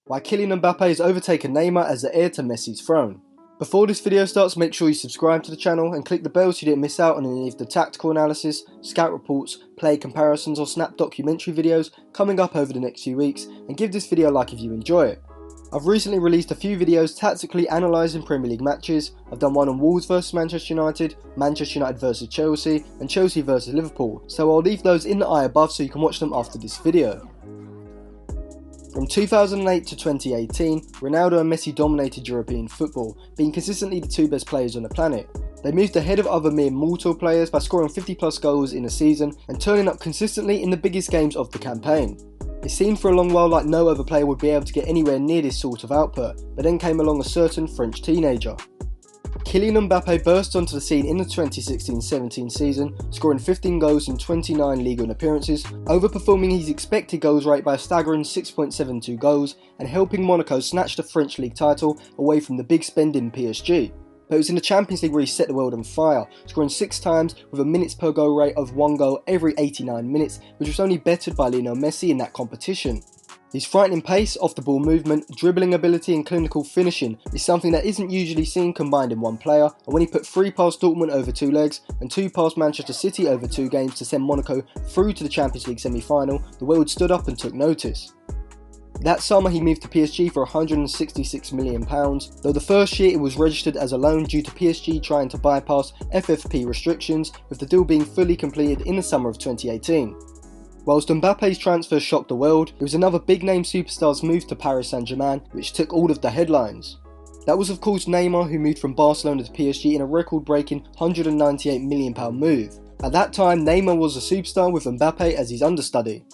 Why Kylian Mbappe has overtaken Neymar as the heir to Messi's throne. Before this video starts, make sure you subscribe to the channel and click the bell so you don't miss out on any of the tactical analysis, scout reports, play comparisons or snap documentary videos coming up over the next few weeks, and give this video a like if you enjoy it. I've recently released a few videos tactically analysing Premier League matches. I've done one on Wolves vs Manchester United, Manchester United vs Chelsea, and Chelsea vs Liverpool, so I'll leave those in the eye above so you can watch them after this video. From 2008 to 2018, Ronaldo and Messi dominated European football, being consistently the two best players on the planet. They moved ahead of other mere mortal players by scoring 50 plus goals in a season and turning up consistently in the biggest games of the campaign. It seemed for a long while like no other player would be able to get anywhere near this sort of output, but then came along a certain French teenager. Kylian Mbappe burst onto the scene in the 2016-17 season, scoring 15 goals in 29 Ligue 1 appearances, overperforming his expected goals rate by a staggering 6.72 goals and helping Monaco snatch the French League title away from the big spending PSG. But it was in the Champions League where he set the world on fire, scoring 6 times with a minutes per goal rate of 1 goal every 89 minutes, which was only bettered by Lionel Messi in that competition. His frightening pace, off-the-ball movement, dribbling ability and clinical finishing is something that isn't usually seen combined in one player, and when he put 3 past Dortmund over 2 legs and 2 past Manchester City over 2 games to send Monaco through to the Champions League semi-final, the world stood up and took notice. That summer he moved to PSG for £166 million, though the first year it was registered as a loan due to PSG trying to bypass FFP restrictions, with the deal being fully completed in the summer of 2018. Whilst Mbappe's transfer shocked the world, it was another big-name superstar's move to Paris Saint-Germain which took all of the headlines. That was of course Neymar, who moved from Barcelona to PSG in a record-breaking £198 million move. At that time, Neymar was a superstar with Mbappe as his understudy.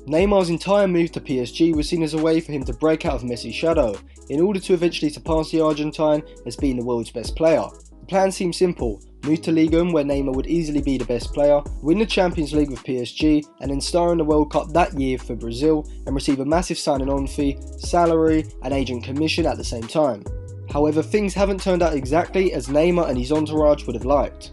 Neymar's entire move to PSG was seen as a way for him to break out of Messi's shadow, in order to eventually surpass the Argentine as being the world's best player. The plan seemed simple: move to Ligue 1 where Neymar would easily be the best player, win the Champions League with PSG, and then star in the World Cup that year for Brazil and receive a massive signing on fee, salary and agent commission at the same time. However, things haven't turned out exactly as Neymar and his entourage would have liked.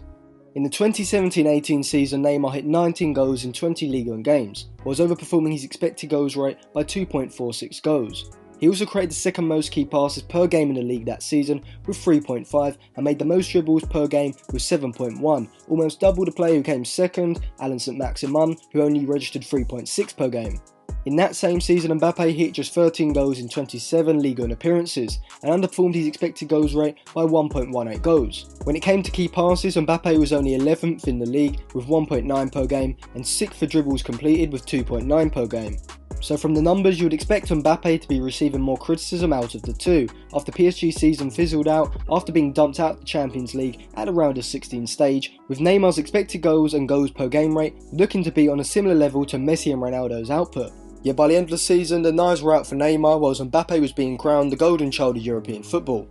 In the 2017-18 season, Neymar hit 19 goals in 20 Ligue 1 games, whilst overperforming his expected goals rate by 2.46 goals. He also created the second most key passes per game in the league that season with 3.5 and made the most dribbles per game with 7.1, almost double the player who came second, Alain Saint-Maximin, who only registered 3.6 per game. In that same season, Mbappe hit just 13 goals in 27 Ligue 1 appearances and underperformed his expected goals rate by 1.18 goals. When it came to key passes, Mbappe was only 11th in the league with 1.9 per game and 6th for dribbles completed with 2.9 per game. So from the numbers, you would expect Mbappe to be receiving more criticism out of the two, after PSG's season fizzled out after being dumped out of the Champions League at around a 16 stage, with Neymar's expected goals and goals per game rate looking to be on a similar level to Messi and Ronaldo's output. Yet by the end of the season, the knives were out for Neymar, whilst Mbappe was being crowned the golden child of European football.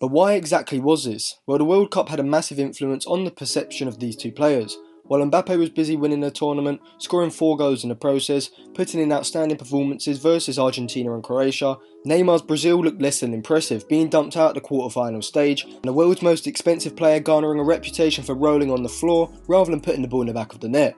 But why exactly was this? Well, the World Cup had a massive influence on the perception of these two players. While Mbappe was busy winning the tournament, scoring 4 goals in the process, putting in outstanding performances versus Argentina and Croatia, Neymar's Brazil looked less than impressive, being dumped out at the quarter-final stage, and the world's most expensive player garnering a reputation for rolling on the floor rather than putting the ball in the back of the net.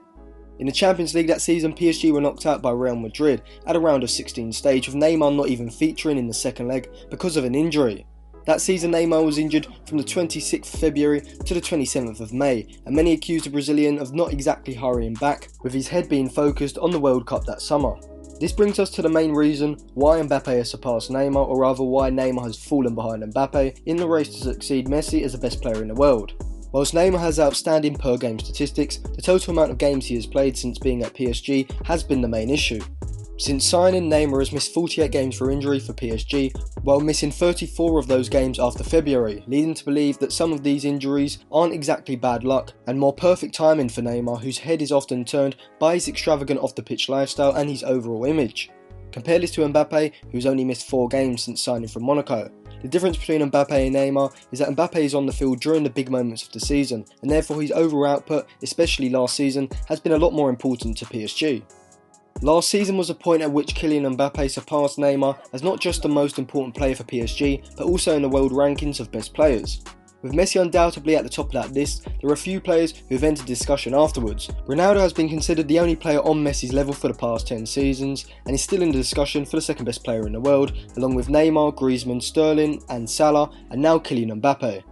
In the Champions League that season, PSG were knocked out by Real Madrid at a round of 16 stage, with Neymar not even featuring in the second leg because of an injury. That season, Neymar was injured from the 26th of February to the 27th of May, and many accused the Brazilian of not exactly hurrying back, with his head being focused on the World Cup that summer. This brings us to the main reason why Mbappe has surpassed Neymar, or rather why Neymar has fallen behind Mbappe in the race to succeed Messi as the best player in the world. Whilst Neymar has outstanding per game statistics, the total amount of games he has played since being at PSG has been the main issue. Since signing, Neymar has missed 48 games for injury for PSG, while missing 34 of those games after February, leading to believe that some of these injuries aren't exactly bad luck and more perfect timing for Neymar, whose head is often turned by his extravagant off-the-pitch lifestyle and his overall image. Compare this to Mbappe, who's only missed 4 games since signing from Monaco. The difference between Mbappe and Neymar is that Mbappe is on the field during the big moments of the season, and therefore his overall output, especially last season, has been a lot more important to PSG. Last season was a point at which Kylian Mbappe surpassed Neymar as not just the most important player for PSG, but also in the world rankings of best players. With Messi undoubtedly at the top of that list, there are a few players who have entered discussion afterwards. Ronaldo has been considered the only player on Messi's level for the past 10 seasons, and is still in the discussion for the second best player in the world, along with Neymar, Griezmann, Sterling and Salah, and now Kylian Mbappe.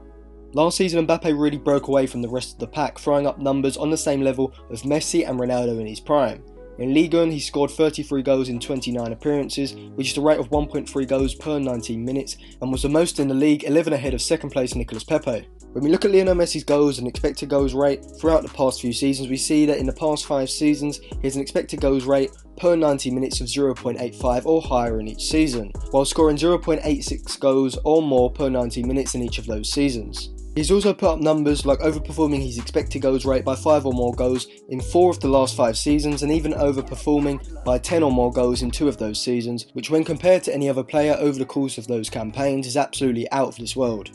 Last season Mbappe really broke away from the rest of the pack, throwing up numbers on the same level of Messi and Ronaldo in his prime. In Ligue 1 he scored 33 goals in 29 appearances, which is a rate of 1.3 goals per 19 minutes, and was the most in the league, 11 ahead of second place Nicolas Pepe. When we look at Lionel Messi's goals and expected goals rate throughout the past few seasons, we see that in the past 5 seasons he has an expected goals rate per 90 minutes of 0.85 or higher in each season, while scoring 0.86 goals or more per 90 minutes in each of those seasons. He's also put up numbers like overperforming his expected goals rate by 5 or more goals in 4 of the last 5 seasons, and even overperforming by 10 or more goals in 2 of those seasons, which when compared to any other player over the course of those campaigns is absolutely out of this world.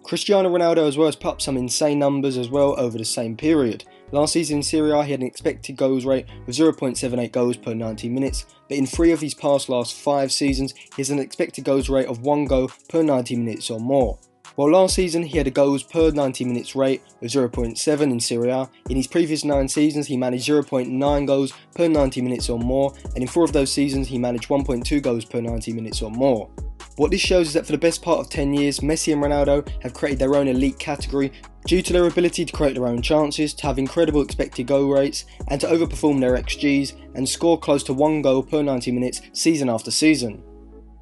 Cristiano Ronaldo as well has put up some insane numbers as well over the same period. Last season in Serie A he had an expected goals rate of 0.78 goals per 90 minutes, but in 3 of his past last 5 seasons he has an expected goals rate of 1 goal per 90 minutes or more. While last season he had a goals per 90 minutes rate of 0.7 in Serie A, in his previous 9 seasons he managed 0.9 goals per 90 minutes or more, and in 4 of those seasons he managed 1.2 goals per 90 minutes or more. What this shows is that for the best part of 10 years, Messi and Ronaldo have created their own elite category due to their ability to create their own chances, to have incredible expected goal rates, and to overperform their XGs and score close to 1 goal per 90 minutes season after season.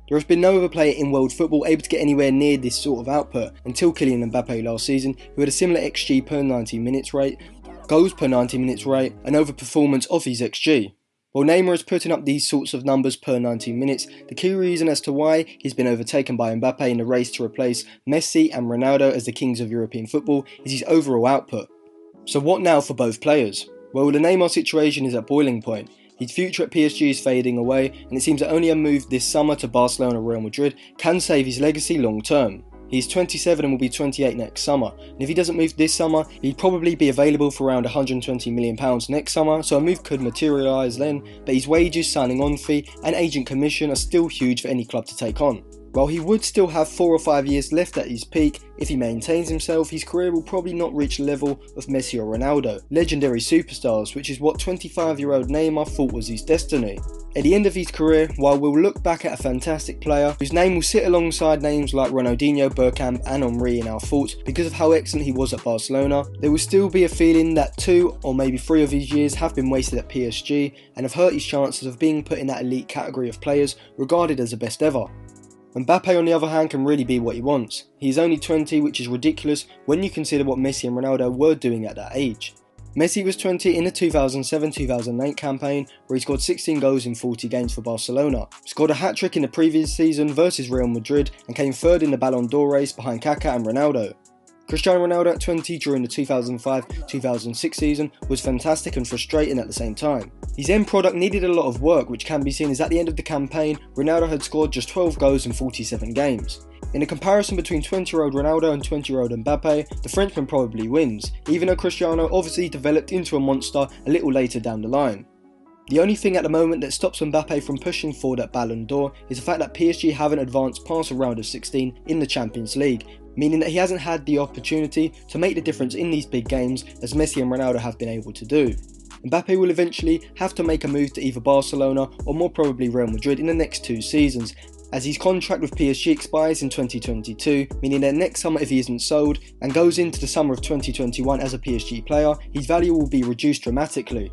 There has been no other player in world football able to get anywhere near this sort of output until Kylian Mbappe last season, who had a similar XG per 90 minutes rate, goals per 90 minutes rate, and overperformance of his XG. While Neymar is putting up these sorts of numbers per 90 minutes, the key reason as to why he's been overtaken by Mbappe in the race to replace Messi and Ronaldo as the kings of European football is his overall output. So what now for both players? Well, the Neymar situation is at boiling point. His future at PSG is fading away, and it seems that only a move this summer to Barcelona or Real Madrid can save his legacy long term. He's 27 and will be 28 next summer, and if he doesn't move this summer, he'd probably be available for around £120 million next summer, so a move could materialise then, but his wages, signing on fee and agent commission are still huge for any club to take on. While he would still have 4 or 5 years left at his peak, if he maintains himself, his career will probably not reach the level of Messi or Ronaldo, legendary superstars, which is what 25-year-old Neymar thought was his destiny. At the end of his career, while we'll look back at a fantastic player whose name will sit alongside names like Ronaldinho, Bergkamp and Henry in our thoughts because of how excellent he was at Barcelona, there will still be a feeling that 2 or maybe 3 of his years have been wasted at PSG and have hurt his chances of being put in that elite category of players regarded as the best ever. Mbappe on the other hand can really be what he wants. He is only 20, which is ridiculous when you consider what Messi and Ronaldo were doing at that age. Messi was 20 in the 2007-2008 campaign where he scored 16 goals in 40 games for Barcelona, scored a hat-trick in the previous season versus Real Madrid and came 3rd in the Ballon d'Or race behind Kaká and Ronaldo. Cristiano Ronaldo at 20 during the 2005-2006 season was fantastic and frustrating at the same time. His end product needed a lot of work, which can be seen as at the end of the campaign, Ronaldo had scored just 12 goals in 47 games. In a comparison between 20-year-old Ronaldo and 20-year-old Mbappe, the Frenchman probably wins, even though Cristiano obviously developed into a monster a little later down the line. The only thing at the moment that stops Mbappe from pushing for that Ballon d'Or is the fact that PSG haven't advanced past a round of 16 in the Champions League, meaning that he hasn't had the opportunity to make the difference in these big games as Messi and Ronaldo have been able to do. Mbappe will eventually have to make a move to either Barcelona or more probably Real Madrid in the next 2 seasons, as his contract with PSG expires in 2022, meaning that next summer if he isn't sold and goes into the summer of 2021 as a PSG player, his value will be reduced dramatically.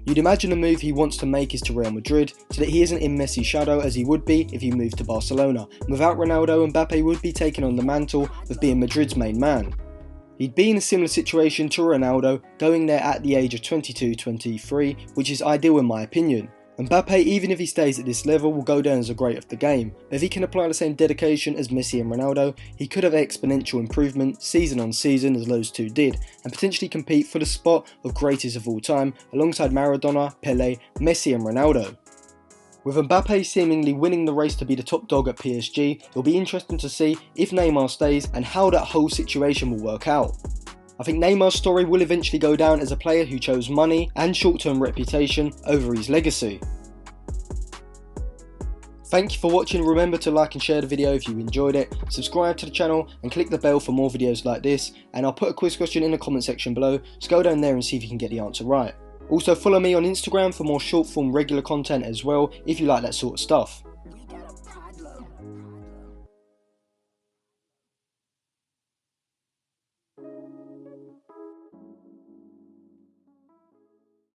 You'd imagine the move he wants to make is to Real Madrid, so that he isn't in Messi's shadow as he would be if he moved to Barcelona. Without Ronaldo, Mbappe would be taking on the mantle of being Madrid's main man. He'd be in a similar situation to Ronaldo, going there at the age of 22-23, which is ideal in my opinion. Mbappe, even if he stays at this level, will go down as the great of the game, but if he can apply the same dedication as Messi and Ronaldo, he could have exponential improvement season on season as those two did, and potentially compete for the spot of greatest of all time alongside Maradona, Pelé, Messi and Ronaldo. With Mbappe seemingly winning the race to be the top dog at PSG, it'll be interesting to see if Neymar stays and how that whole situation will work out. I think Neymar's story will eventually go down as a player who chose money and short-term reputation over his legacy. Thank you for watching. Remember to like and share the video if you enjoyed it, subscribe to the channel and click the bell for more videos like this, and I'll put a quiz question in the comment section below, so go down there and see if you can get the answer right. Also follow me on Instagram for more short form regular content as well if you like that sort of stuff.